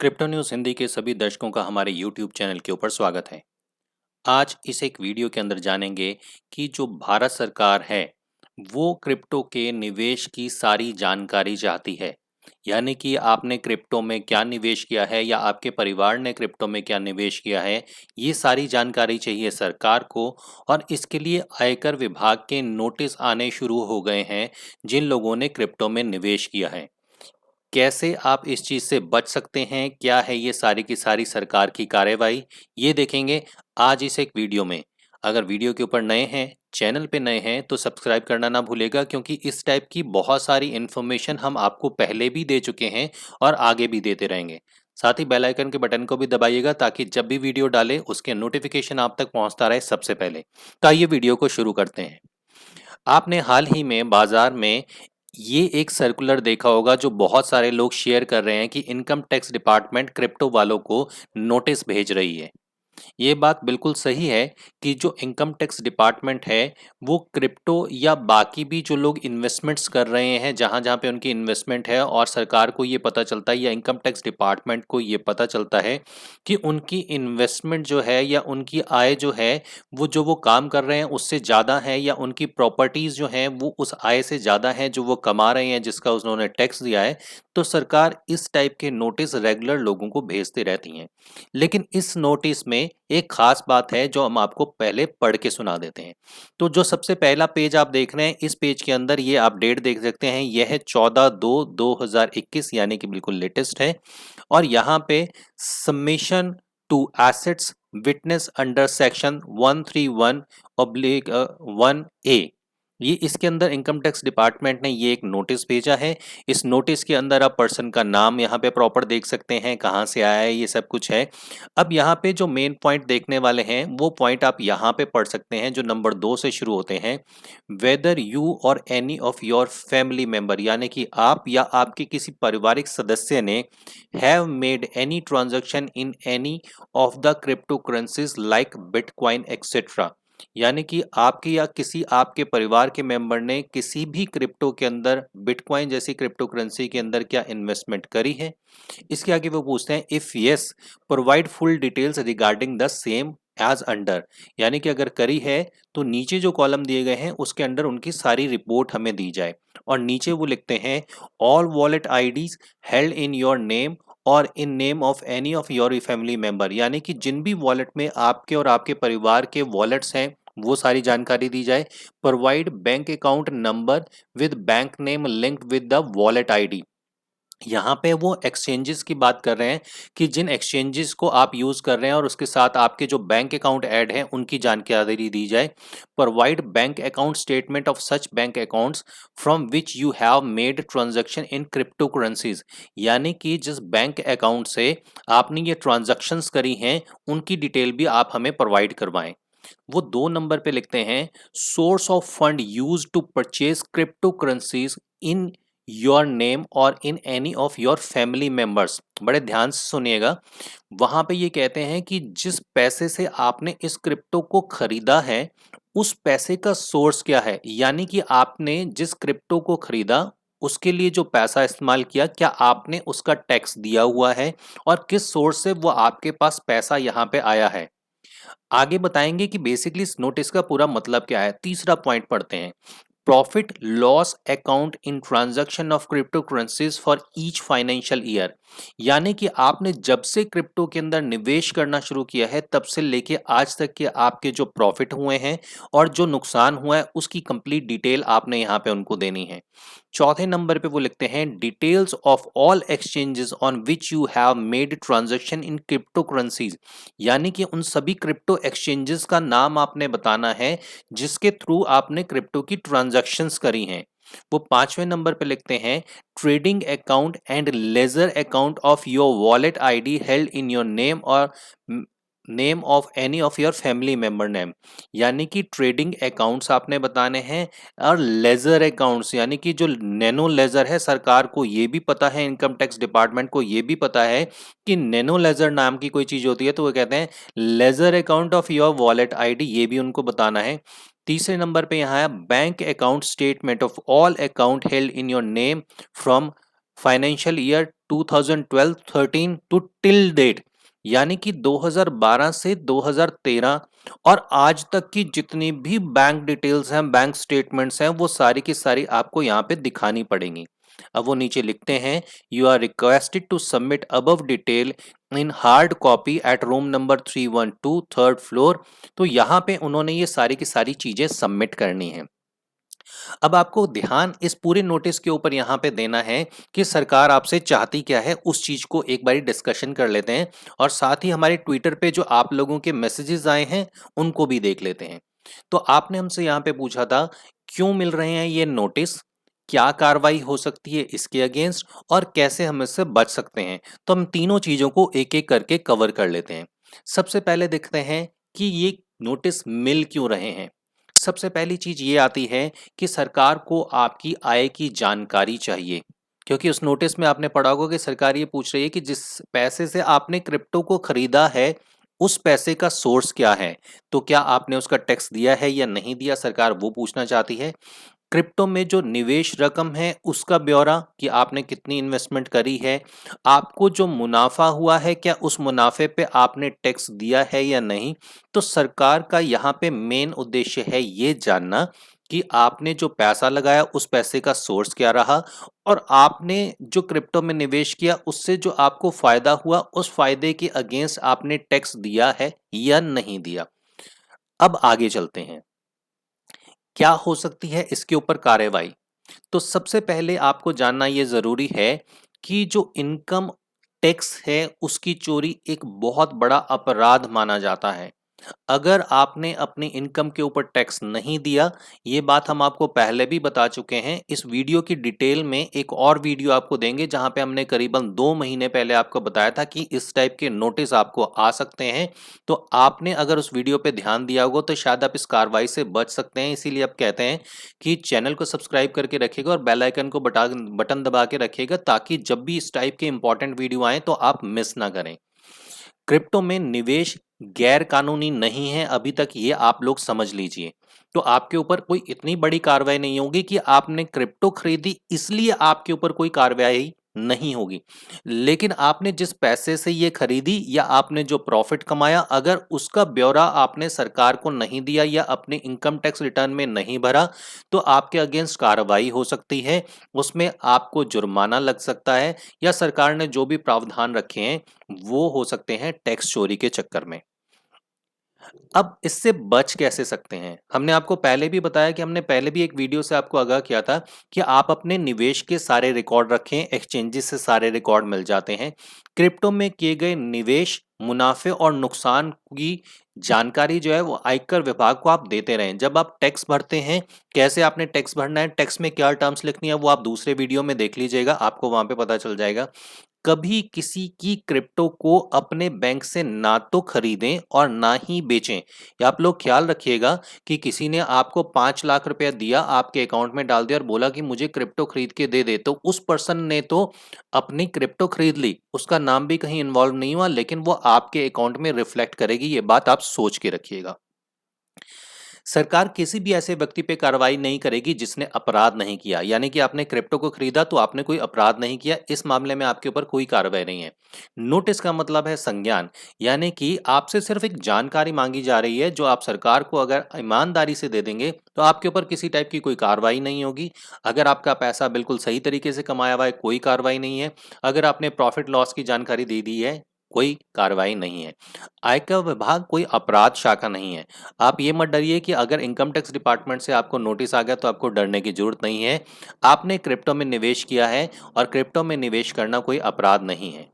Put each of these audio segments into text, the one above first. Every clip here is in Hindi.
क्रिप्टो न्यूज़ हिंदी के सभी दर्शकों का हमारे यूट्यूब चैनल के ऊपर स्वागत है। आज इस एक वीडियो के अंदर जानेंगे कि जो भारत सरकार है वो क्रिप्टो के निवेश की सारी जानकारी चाहती है। यानी कि आपने क्रिप्टो में क्या निवेश किया है या आपके परिवार ने क्रिप्टो में क्या निवेश किया है, ये सारी जानकारी चाहिए सरकार को। और इसके लिए आयकर विभाग के नोटिस आने शुरू हो गए हैं जिन लोगों ने क्रिप्टो में निवेश किया है। कैसे आप इस चीज़ से बच सकते हैं, क्या है ये सारी की सारी सरकार की कार्रवाई, ये देखेंगे आज इस एक वीडियो में। अगर वीडियो के ऊपर नए हैं, चैनल पे नए हैं तो सब्सक्राइब करना ना भूलेगा, क्योंकि इस टाइप की बहुत सारी इन्फॉर्मेशन हम आपको पहले भी दे चुके हैं और आगे भी देते रहेंगे। साथ ही बेल आइकन के बटन को भी दबाइएगा ताकि जब भी वीडियो डालें उसके नोटिफिकेशन आप तक पहुंचता रहे सबसे पहले। तो आइए वीडियो को शुरू करते हैं। आपने हाल ही में बाजार में ये एक सर्कुलर देखा होगा जो बहुत सारे लोग शेयर कर रहे हैं कि इनकम टैक्स डिपार्टमेंट क्रिप्टो वालों को नोटिस भेज रही है। ये बात बिल्कुल सही है कि जो इनकम टैक्स डिपार्टमेंट है वो क्रिप्टो या बाकी भी जो लोग इन्वेस्टमेंट्स कर रहे हैं जहाँ जहाँ पे उनकी इन्वेस्टमेंट है और सरकार को ये पता चलता है या इनकम टैक्स डिपार्टमेंट को ये पता चलता है कि उनकी इन्वेस्टमेंट जो है या उनकी आय जो है वो काम कर रहे हैं उससे ज़्यादा है, या उनकी प्रॉपर्टीज़ जो हैं वो उस आय से ज़्यादा हैं जो वो कमा रहे हैं जिसका उन्होंने टैक्स दिया है। तो सरकार इस टाइप के नोटिस रेगुलर लोगों को भेजती रहती हैं। लेकिन इस नोटिस में एक खास बात है जो हम आपको पहले पढ़ के सुना देते हैं। तो जो सबसे पहला पेज आप देख रहे हैं, इस पेज के अंदर ये आप डेट देख सकते हैं, यह है 14/2/2021, यानी कि बिल्कुल लेटेस्ट है। और यहाँ पे submission to assets witness under section 131/1A, ये इसके अंदर इनकम टैक्स डिपार्टमेंट ने ये एक नोटिस भेजा है। इस नोटिस के अंदर आप पर्सन का नाम यहाँ पे प्रॉपर देख सकते हैं, कहाँ से आया है, ये सब कुछ है। अब यहाँ पे जो मेन पॉइंट देखने वाले हैं वो पॉइंट आप यहाँ पे पढ़ सकते हैं जो नंबर 2 से शुरू होते हैं। वेदर यू और any of your family member, यानी कि आप या आपके किसी पारिवारिक सदस्य ने have made any transaction in any of the crypto currencies like bitcoin etcetera, यानी कि आपके या किसी आपके परिवार के मेंबर ने किसी भी क्रिप्टो के अंदर बिटकॉइन जैसी क्रिप्टो करेंसी के अंदर क्या इन्वेस्टमेंट करी है। इसके आगे वो पूछते हैं if yes provide full details regarding the same as under, यानी कि अगर करी है तो नीचे जो कॉलम दिए गए हैं उसके अंदर उनकी सारी रिपोर्ट हमें दी जाए। और नीचे वो लिखते हैं all wallet IDs held in your name और in name of any of your family member, यानी कि जिन भी वॉलेट में आपके और आपके परिवार के वॉलेट्स हैं वो सारी जानकारी दी जाए। Provide bank account number with bank name linked with the wallet ID, यहाँ पे वो एक्सचेंजेस की बात कर रहे हैं कि जिन एक्सचेंजेस को आप यूज़ कर रहे हैं और उसके साथ आपके जो बैंक अकाउंट ऐड हैं उनकी जानकारी दी जाए। Provide bank account statement of such bank accounts from which you have made transaction in crypto currencies, यानी कि जिस बैंक अकाउंट से आपने ये ट्रांजैक्शंस करी हैं उनकी डिटेल भी आप हमें प्रोवाइड करवाएं। वो 2 नंबर पे लिखते हैं source of fund use to purchase crypto currencies in your name और in any of your family members. बड़े ध्यान से सुनिएगा, वहां पे ये कहते हैं कि जिस पैसे से आपने इस क्रिप्टो को खरीदा है उस पैसे का सोर्स क्या है, यानी कि आपने जिस क्रिप्टो को खरीदा उसके लिए जो पैसा इस्तेमाल किया क्या आपने उसका टैक्स दिया हुआ है और किस सोर्स से वो आपके पास पैसा यहाँ पे आया है। आगे बताएंगे कि बेसिकली इस नोटिस का पूरा मतलब क्या है। तीसरा पॉइंट पढ़ते हैं, profit loss account in transaction of crypto currencies for each financial year, यानी कि आपने जब से क्रिप्टो के अंदर निवेश करना शुरू किया है तब से लेके आज तक के आपके जो प्रॉफिट हुए हैं और जो नुकसान हुआ है उसकी कंप्लीट डिटेल आपने यहाँ पे उनको देनी है। चौथे नंबर पे वो लिखते हैं details of all exchanges on which you have made transaction in crypto currencies, यानी कि उन सभी क्रिप्टो एक्सचेंजेस का नाम आपने बताना है जिसके थ्रू आपने क्रिप्टो की ट्रांजैक्शंस करी हैं। वो 5वें नंबर पे लिखते हैं trading account and ledger account of your wallet ID held in your name और name of any of your family member name, यानी कि ट्रेडिंग अकाउंट्स आपने बताने हैं और लेजर अकाउंट्स, यानी कि जो नैनो लेजर है सरकार को ये भी पता है, इनकम टैक्स डिपार्टमेंट को ये भी पता है कि नैनो लेजर नाम की कोई चीज़ होती है, तो वो कहते हैं laser account of your wallet ID, ये भी उनको बताना है। तीसरे नंबर पे यहाँ है bank account statement of all account held in your name from financial year 2012-13 to till date, यानी कि 2012 से 2013 और आज तक की जितनी भी बैंक डिटेल्स हैं, बैंक स्टेटमेंट्स हैं, वो सारी की सारी आपको यहाँ पे दिखानी पड़ेंगी। अब वो नीचे लिखते हैं, you are requested to submit above detail in hard copy at room number 312 third floor. तो यहाँ पे उन्होंने ये सारी की सारी चीजें सबमिट करनी है। अब आपको ध्यान इस पूरे नोटिस के ऊपर यहाँ पे देना है कि सरकार आपसे चाहती क्या है, उस चीज को एक बारी डिस्कशन कर लेते हैं और साथ ही हमारे ट्विटर पे जो आप लोगों के मैसेजेस आए हैं उनको भी देख लेते हैं। तो आपने हमसे यहाँ पे पूछा था क्यों मिल रहे हैं ये नोटिस, क्या कार्रवाई हो सकती है इसके अगेंस्ट और कैसे हम इससे बच सकते हैं। तो हम तीनों चीजों को एक एक करके कवर कर लेते हैं। सबसे पहले देखते हैं कि ये नोटिस मिल क्यों रहे हैं। सबसे पहली चीज ये आती है कि सरकार को आपकी आय की जानकारी चाहिए, क्योंकि उस नोटिस में आपने पढ़ा होगा कि सरकार ये पूछ रही है कि जिस पैसे से आपने क्रिप्टो को खरीदा है उस पैसे का सोर्स क्या है, तो क्या आपने उसका टैक्स दिया है या नहीं दिया, सरकार वो पूछना चाहती है। क्रिप्टो में जो निवेश रकम है उसका ब्यौरा कि आपने कितनी इन्वेस्टमेंट करी है, आपको जो मुनाफा हुआ है क्या उस मुनाफे पे आपने टैक्स दिया है या नहीं। तो सरकार का यहाँ पे मेन उद्देश्य है ये जानना कि आपने जो पैसा लगाया उस पैसे का सोर्स क्या रहा और आपने जो क्रिप्टो में निवेश किया उससे जो आपको फायदा हुआ उस फायदे के अगेंस्ट आपने टैक्स दिया है या नहीं दिया। अब आगे चलते हैं, क्या हो सकती है इसके ऊपर कार्रवाई। तो सबसे पहले आपको जानना यह जरूरी है कि जो इनकम टैक्स है उसकी चोरी एक बहुत बड़ा अपराध माना जाता है। अगर आपने अपनी इनकम के ऊपर टैक्स नहीं दिया, ये बात हम आपको पहले भी बता चुके हैं। इस वीडियो की डिटेल में एक और वीडियो आपको देंगे जहां पे हमने करीबन 2 महीने पहले आपको बताया था कि इस टाइप के नोटिस आपको आ सकते हैं। तो आपने अगर उस वीडियो पे ध्यान दिया होगा तो शायद आप इस कार्रवाई से बच सकते हैं। इसीलिए आप कहते हैं कि चैनल को सब्सक्राइब करके रखिएगा और बेल आइकन को बटन दबा के रखिएगा, ताकि जब भी इस टाइप के इंपॉर्टेंट वीडियो आए तो आप मिस ना करें। क्रिप्टो में निवेश गैर कानूनी नहीं है अभी तक, ये आप लोग समझ लीजिए। तो आपके ऊपर कोई इतनी बड़ी कार्रवाई नहीं होगी कि आपने क्रिप्टो खरीदी इसलिए आपके ऊपर कोई कार्रवाई नहीं होगी। लेकिन आपने जिस पैसे से ये खरीदी या आपने जो प्रॉफिट कमाया, अगर उसका ब्यौरा आपने सरकार को नहीं दिया या अपने इनकम टैक्स रिटर्न में नहीं भरा, तो आपके अगेंस्ट कार्रवाई हो सकती है। उसमें आपको जुर्माना लग सकता है या सरकार ने जो भी प्रावधान रखे हैं वो हो सकते हैं टैक्स चोरी के चक्कर में। अब इससे बच कैसे सकते हैं, हमने आपको पहले भी बताया कि हमने पहले भी एक वीडियो से आपको आगाह किया था कि आप अपने निवेश के सारे रिकॉर्ड रखें, एक्सचेंजेस से सारे रिकॉर्ड मिल जाते हैं। क्रिप्टो में किए गए निवेश, मुनाफे और नुकसान की जानकारी जो है वो आयकर विभाग को आप देते रहें। जब आप टैक्स भरते हैं, कैसे आपने टैक्स भरना है, टैक्स में क्या टर्म्स लिखनी है, वो आप दूसरे वीडियो में देख लीजिएगा, आपको वहां पे पता चल जाएगा। कभी किसी की क्रिप्टो को अपने बैंक से ना तो खरीदें और ना ही बेचें। ये आप लोग ख्याल रखिएगा कि किसी ने आपको 5 लाख रुपया दिया, आपके अकाउंट में डाल दिया और बोला कि मुझे क्रिप्टो खरीद के दे दे, तो उस पर्सन ने तो अपनी क्रिप्टो खरीद ली, उसका नाम भी कहीं इन्वॉल्व नहीं हुआ, लेकिन वो आपके अकाउंट में रिफ्लेक्ट करेगी। ये बात आप सोच के रखिएगा। सरकार किसी भी ऐसे व्यक्ति पे कार्रवाई नहीं करेगी जिसने अपराध नहीं किया, यानी कि आपने क्रिप्टो को खरीदा तो आपने कोई अपराध नहीं किया, इस मामले में आपके ऊपर कोई कार्रवाई नहीं है। नोटिस का मतलब है संज्ञान, यानी कि आपसे सिर्फ एक जानकारी मांगी जा रही है जो आप सरकार को अगर ईमानदारी से दे देंगे तो आपके ऊपर किसी टाइप की कोई कार्रवाई नहीं होगी। अगर आपका पैसा बिल्कुल सही तरीके से कमाया हुआ है, कोई कार्रवाई नहीं है। अगर आपने प्रॉफिट लॉस की जानकारी दे दी है, कोई कार्रवाई नहीं है। आयकर विभाग कोई अपराध शाखा नहीं है। आप ये मत डरिए कि अगर इनकम टैक्स डिपार्टमेंट से आपको नोटिस आ गया तो आपको डरने की जरूरत नहीं है। आपने क्रिप्टो में निवेश किया है और क्रिप्टो में निवेश करना कोई अपराध नहीं है।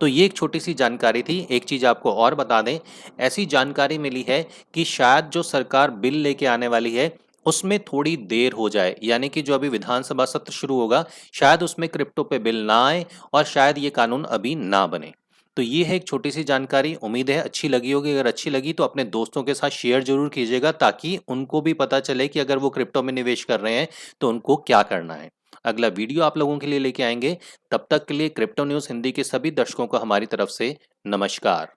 तो ये एक छोटी सी जानकारी थी। एक चीज आपको और बता दें, ऐसी जानकारी मिली है कि शायद जो सरकार बिल लेके आने वाली है उसमें थोड़ी देर हो जाए, यानी कि जो अभी विधानसभा सत्र शुरू होगा शायद उसमें क्रिप्टो पे बिल ना आए और शायद ये कानून अभी ना बने। तो ये है एक छोटी सी जानकारी, उम्मीद है अच्छी लगी होगी। अगर अच्छी लगी तो अपने दोस्तों के साथ शेयर जरूर कीजिएगा, ताकि उनको भी पता चले कि अगर वो क्रिप्टो में निवेश कर रहे हैं तो उनको क्या करना है। अगला वीडियो आप लोगों के लिए लेके आएंगे। तब तक के लिए क्रिप्टो न्यूज़ हिंदी के सभी दर्शकों को हमारी तरफ से नमस्कार।